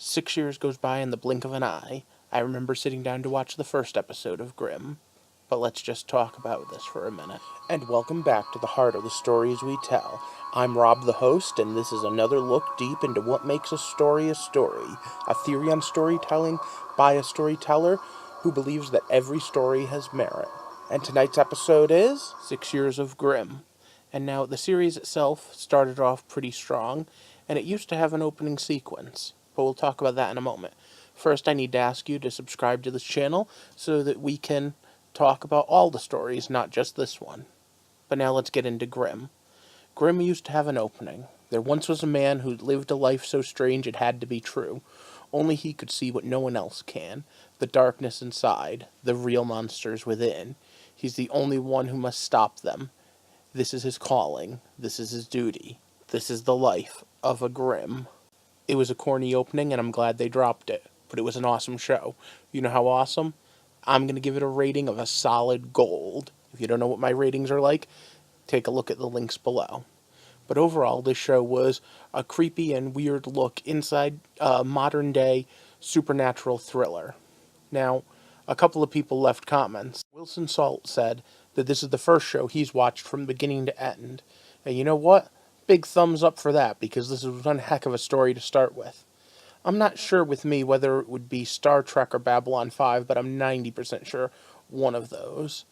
6 years goes by in the blink of an eye. I remember sitting down to watch the first episode of Grimm. But let's just talk about this for a minute. And welcome back to the heart of the stories we tell. I'm Rob the host, and this is another look deep into what makes a story, a theory on storytelling by a storyteller who believes that every story has merit. And tonight's episode is 6 Years of Grimm. And now the series itself started off pretty strong, and it used to have an opening sequence, but we'll talk about that in a moment. First, I need to ask you to subscribe to this channel so that we can talk about all the stories, not just this one. But now let's get into Grimm. Grimm used to have an opening. There once was a man who lived a life so strange it had to be true. Only he could see what no one else can, the darkness inside, the real monsters within. He's the only one who must stop them. This is his calling. This is his duty. This is the life of a Grimm. It was a corny opening, and I'm glad they dropped it. But it was an awesome show. You know how awesome? I'm going to give it a rating of a solid gold. If you don't know what my ratings are like, take a look at the links below. But overall, this show was a creepy and weird look inside a modern-day supernatural thriller. Now, a couple of people left comments. Wilson Salt said that this is the first show he's watched from beginning to end. And you know what? Big thumbs up for that, because this is one heck of a story to start with. I'm not sure with me whether it would be Star Trek or Babylon 5, but I'm 90% sure one of those.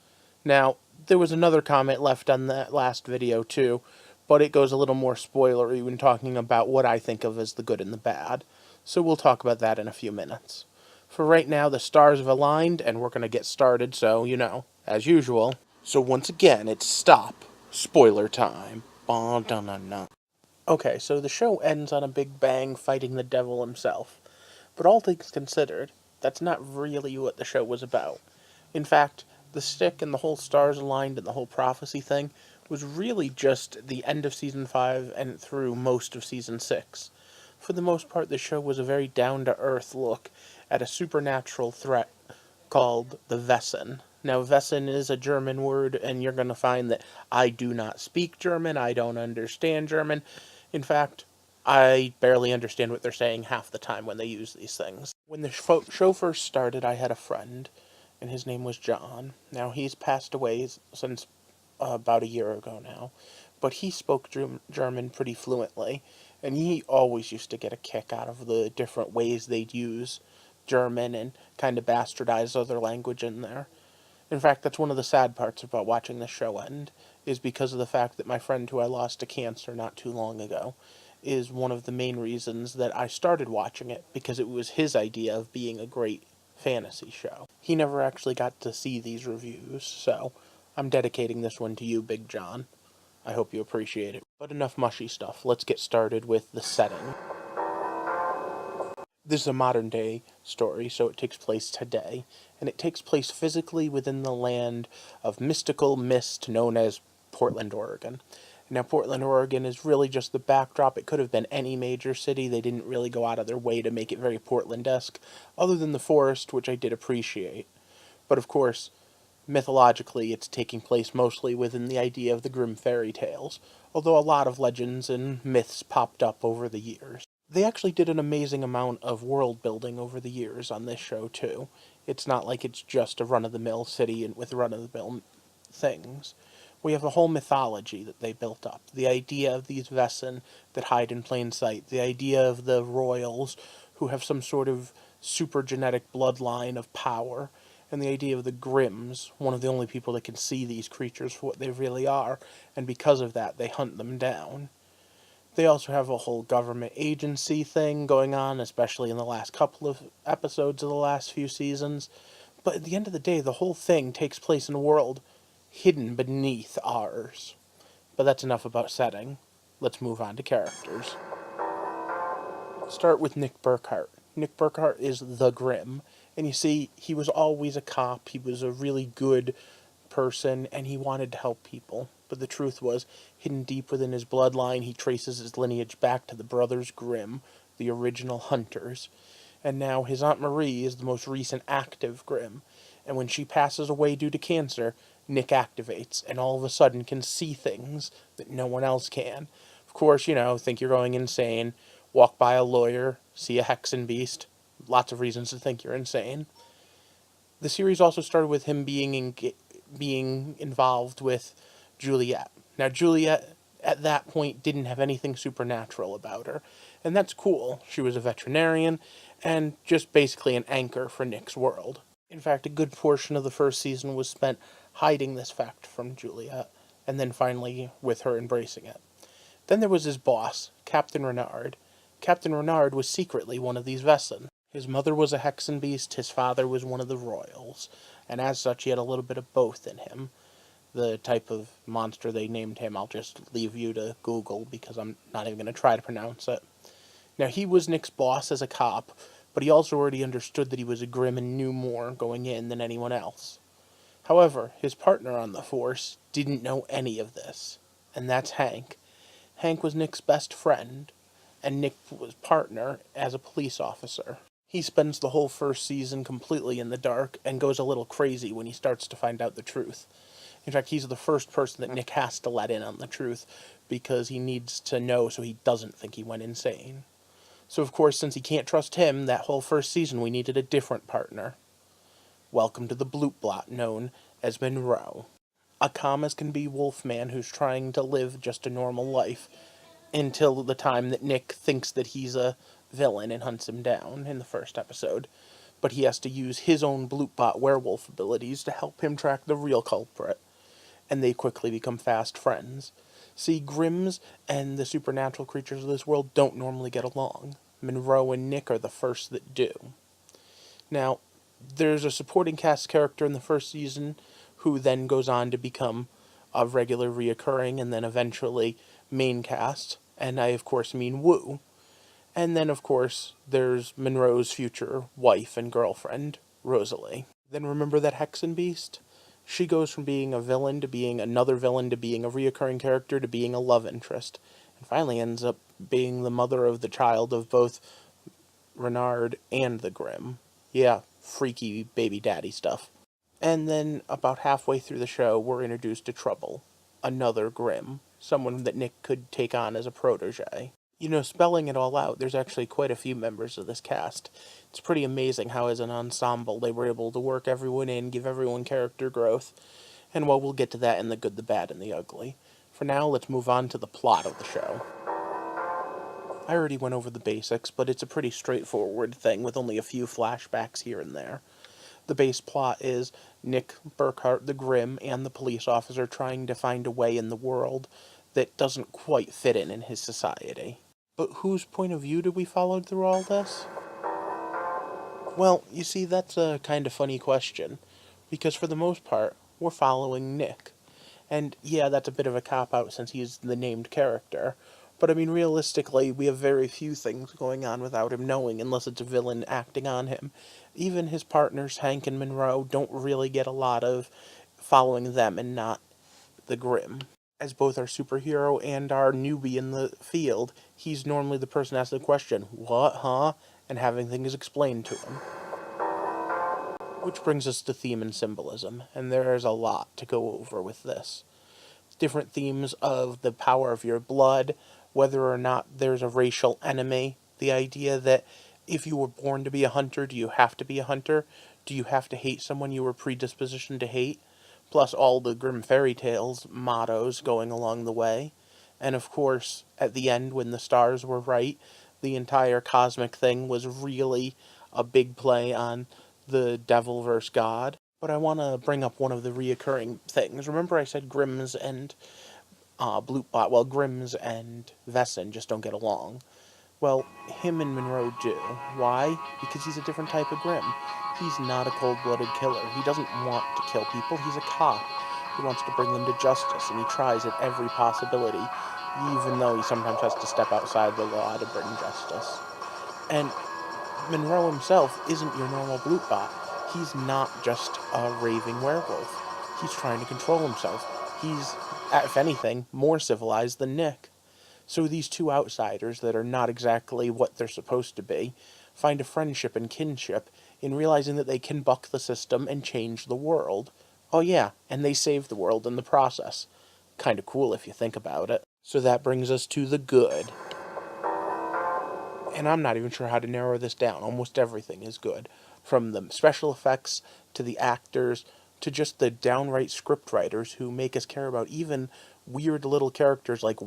Now, there was another comment left on that last video too, but it goes a little more spoilery when talking about what I think of as the good and the bad. So we'll talk about that in a few minutes. For right now, the stars have aligned, and we're going to get started, so, as usual. So once again, it's stop. Spoiler time. Okay, so the show ends on a big bang fighting the devil himself. But all things considered, that's not really what the show was about. In fact, the stick and the whole stars aligned and the whole prophecy thing was really just the end of Season 5 and through most of Season 6. For the most part, the show was a very down-to-earth look at a supernatural threat called the Wesen. Now, Wesen is a German word, and you're going to find that I do not speak German, I don't understand German. In fact, I barely understand what they're saying half the time when they use these things. When the show first started, I had a friend, and his name was John. Now, he's passed away since about a year ago now, but he spoke German pretty fluently, and he always used to get a kick out of the different ways they'd use German and kind of bastardize other language in there. In fact, that's one of the sad parts about watching the show end, is because of the fact that my friend who I lost to cancer not too long ago is one of the main reasons that I started watching it, because it was his idea of being a great fantasy show. He never actually got to see these reviews, so I'm dedicating this one to you, Big John. I hope you appreciate it. But enough mushy stuff. Let's get started with the setting. This is a modern day story, so it takes place today, and it takes place physically within the land of mystical mist known as Portland, Oregon. Now, Portland, Oregon is really just the backdrop. It could have been any major city. They didn't really go out of their way to make it very Portland-esque, other than the forest, which I did appreciate. But of course, mythologically, it's taking place mostly within the idea of the Grimm fairy tales, although a lot of legends and myths popped up over the years. They actually did an amazing amount of world building over the years on this show, too. It's not like it's just a run-of-the-mill city and with run-of-the-mill things. We have a whole mythology that they built up. The idea of these Wesen that hide in plain sight. The idea of the royals who have some sort of super genetic bloodline of power. And the idea of the Grimms, one of the only people that can see these creatures for what they really are, and because of that, they hunt them down. They also have a whole government agency thing going on, especially in the last couple of episodes of the last few seasons. But at the end of the day, the whole thing takes place in a world hidden beneath ours. But that's enough about setting. Let's move on to characters. Let's start with Nick Burkhart. Nick Burkhart is the Grimm. And you see, he was always a cop. He was a really good person, and he wanted to help people. But the truth was, hidden deep within his bloodline, he traces his lineage back to the brothers Grimm, the original hunters. And now his Aunt Marie is the most recent active Grimm. And when she passes away due to cancer, Nick activates, and all of a sudden can see things that no one else can. Of course, think you're going insane. walk by a lawyer, see a hexenbeast. Lots of reasons to think you're insane. The series also started with him being involved with Juliet. Now, Juliet, at that point, didn't have anything supernatural about her, and that's cool. She was a veterinarian, and just basically an anchor for Nick's world. In fact, a good portion of the first season was spent hiding this fact from Juliet, and then finally with her embracing it. Then there was his boss, Captain Renard. Captain Renard was secretly one of these Vesson. His mother was a hexenbeast, his father was one of the royals, and as such he had a little bit of both in him. The type of monster they named him, I'll just leave you to Google because I'm not even going to try to pronounce it. Now, he was Nick's boss as a cop, but he also already understood that he was a Grimm and knew more going in than anyone else. However, his partner on the force didn't know any of this, and that's Hank. Hank was Nick's best friend, and Nick was partner as a police officer. He spends the whole first season completely in the dark and goes a little crazy when he starts to find out the truth. In fact, he's the first person that Nick has to let in on the truth because he needs to know so he doesn't think he went insane. So, of course, since he can't trust him, that whole first season we needed a different partner. Welcome to the Bloop Blot, known as Monroe. A calm-as-can-be wolfman who's trying to live just a normal life until the time that Nick thinks that he's a villain and hunts him down in the first episode. But he has to use his own Bloopbot werewolf abilities to help him track the real culprit, and they quickly become fast friends. See, Grimms and the supernatural creatures of this world don't normally get along. Monroe and Nick are the first that do. Now, there's a supporting cast character in the first season who then goes on to become a regular reoccurring and then eventually main cast, and I of course mean Wu. And then of course there's Monroe's future wife and girlfriend, Rosalie. Then remember that Hexenbeast? She goes from being a villain to being another villain to being a reoccurring character to being a love interest, and finally ends up being the mother of the child of both Renard and the Grimm. Yeah, freaky baby daddy stuff. And then, about halfway through the show, we're introduced to Trouble, another Grimm, someone that Nick could take on as a protege. You know, spelling it all out, there's actually quite a few members of this cast. It's pretty amazing how, as an ensemble, they were able to work everyone in, give everyone character growth, and well, we'll get to that in the good, the bad, and the ugly. For now, let's move on to the plot of the show. I already went over the basics, but it's a pretty straightforward thing with only a few flashbacks here and there. The base plot is Nick Burkhart, the Grimm, and the police officer trying to find a way in the world that doesn't quite fit in his society. But whose point of view do we follow through all this? Well, you see, that's a kind of funny question, because for the most part, we're following Nick. And yeah, that's a bit of a cop-out since he's the named character, but I mean, realistically, we have very few things going on without him knowing, unless it's a villain acting on him. Even his partners, Hank and Monroe, don't really get a lot of following them and not the Grimm. As both our superhero and our newbie in the field, he's normally the person asking the question, what, huh? And having things explained to him. Which brings us to theme and symbolism, and there's a lot to go over with this. Different themes of the power of your blood, whether or not there's a racial enemy, the idea that if you were born to be a hunter, do you have to be a hunter? Do you have to hate someone you were predispositioned to hate? Plus all the Grimm fairy tales mottos going along the way. And of course, at the end, when the stars were right, the entire cosmic thing was really a big play on the devil versus God. But I want to bring up one of the reoccurring things. Remember I said Grimms and Bloopbot, well, Grimms and Vesson just don't get along. Well, him and Monroe do. Why? Because he's a different type of Grimm. He's not a cold-blooded killer. He doesn't want to kill people. He's a cop. He wants to bring them to justice, and he tries at every possibility, even though he sometimes has to step outside the law to bring justice. And Monroe himself isn't your normal Bloopbot. He's not just a raving werewolf. He's trying to control himself. He's, if anything, more civilized than Nick. So these two outsiders that are not exactly what they're supposed to be find a friendship and kinship in realizing that they can buck the system and change the world. Oh yeah, and they save the world in the process. Kinda cool if you think about it. So that brings us to the good. And I'm not even sure how to narrow this down. Almost everything is good. From the special effects to the actors to just the downright script writers who make us care about even weird little characters like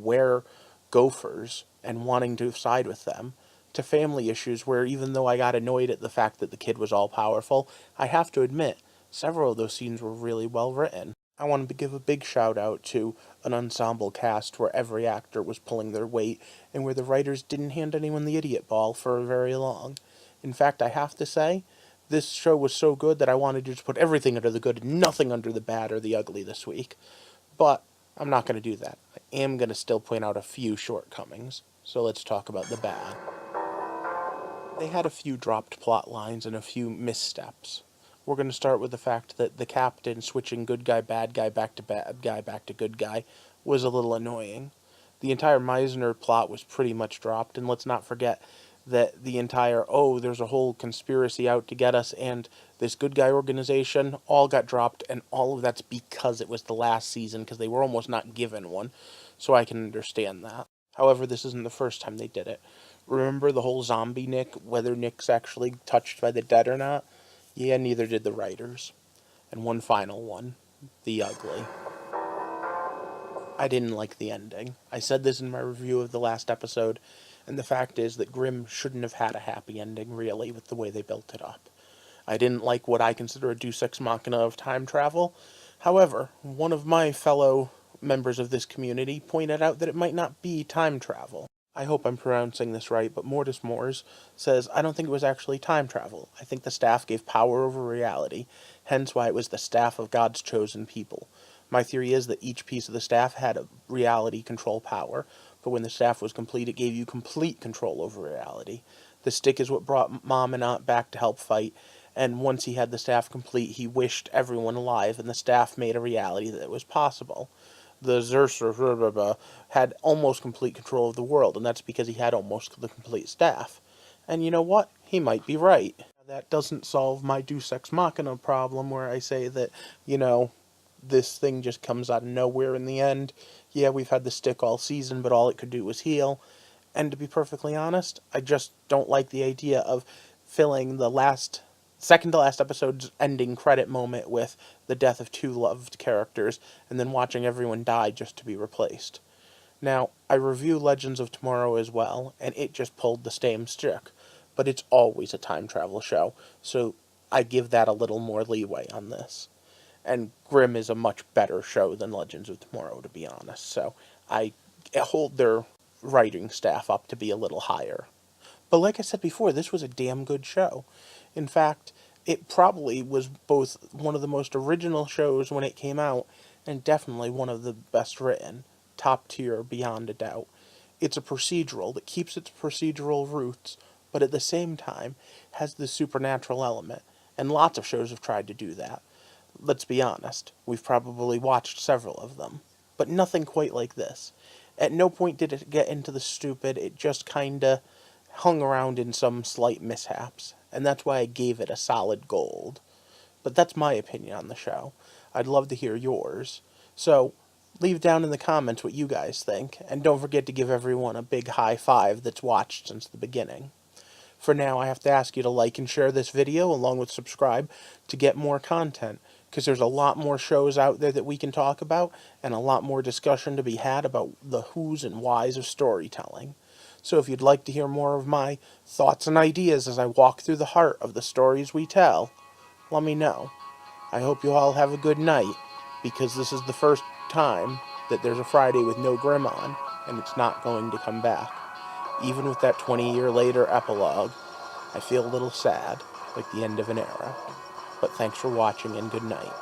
gophers and wanting to side with them, to family issues where even though I got annoyed at the fact that the kid was all powerful, I have to admit, several of those scenes were really well written. I wanted to give a big shout out to an ensemble cast where every actor was pulling their weight and where the writers didn't hand anyone the idiot ball for very long. In fact, I have to say, this show was so good that I wanted to just put everything under the good and nothing under the bad or the ugly this week. But I'm not going to do that. I am going to still point out a few shortcomings. So let's talk about the bad. They had a few dropped plot lines and a few missteps. We're going to start with the fact that the captain switching good guy, bad guy, back to bad guy, back to good guy was a little annoying. The entire Meisner plot was pretty much dropped, and let's not forget that the entire, oh, there's a whole conspiracy out to get us, and this good guy organization all got dropped, and all of that's because it was the last season, because they were almost not given one, so I can understand that. However, this isn't the first time they did it. Remember the whole zombie Nick, whether Nick's actually touched by the dead or not? Yeah, neither did the writers. And one final one, the ugly. I didn't like the ending. I said this in my review of the last episode, and the fact is that Grimm shouldn't have had a happy ending, really, with the way they built it up. I didn't like what I consider a deus ex machina of time travel. However, one of my fellow members of this community pointed out that it might not be time travel. I hope I'm pronouncing this right, but Mortis Moores says, I don't think it was actually time travel. I think the staff gave power over reality, hence why it was the staff of God's chosen people. My theory is that each piece of the staff had a reality control power, but when the staff was complete, it gave you complete control over reality. The stick is what brought Mom and Aunt back to help fight, and once he had the staff complete, he wished everyone alive, and the staff made a reality that it was possible. The Zerser had almost complete control of the world, and that's because he had almost the complete staff. And you know what? He might be right. That doesn't solve my deus ex machina problem where I say that, this thing just comes out of nowhere in the end. Yeah, we've had the stick all season, but all it could do was heal. And to be perfectly honest, I just don't like the idea of filling the second to last episode's ending credit moment with the death of two loved characters, and then watching everyone die just to be replaced. Now, I review Legends of Tomorrow as well, and it just pulled the same stick, but it's always a time travel show, so I give that a little more leeway on this. And Grimm is a much better show than Legends of Tomorrow, to be honest, so I hold their writing staff up to be a little higher. But like I said before, this was a damn good show. In fact, it probably was both one of the most original shows when it came out, and definitely one of the best written. Top tier, beyond a doubt. It's a procedural that keeps its procedural roots, but at the same time has the supernatural element, and lots of shows have tried to do that. Let's be honest, we've probably watched several of them, but nothing quite like this. At no point did it get into the stupid, it just kinda hung around in some slight mishaps, and that's why I gave it a solid gold. But that's my opinion on the show. I'd love to hear yours. So, leave down in the comments what you guys think, and don't forget to give everyone a big high five that's watched since the beginning. For now, I have to ask you to like and share this video along with subscribe to get more content, because there's a lot more shows out there that we can talk about, and a lot more discussion to be had about the who's and whys of storytelling. So if you'd like to hear more of my thoughts and ideas as I walk through the heart of the stories we tell, let me know. I hope you all have a good night, because this is the first time that there's a Friday with no Grimm on, and it's not going to come back. Even with that 20-year later epilogue, I feel a little sad, like the end of an era. But thanks for watching, and good night.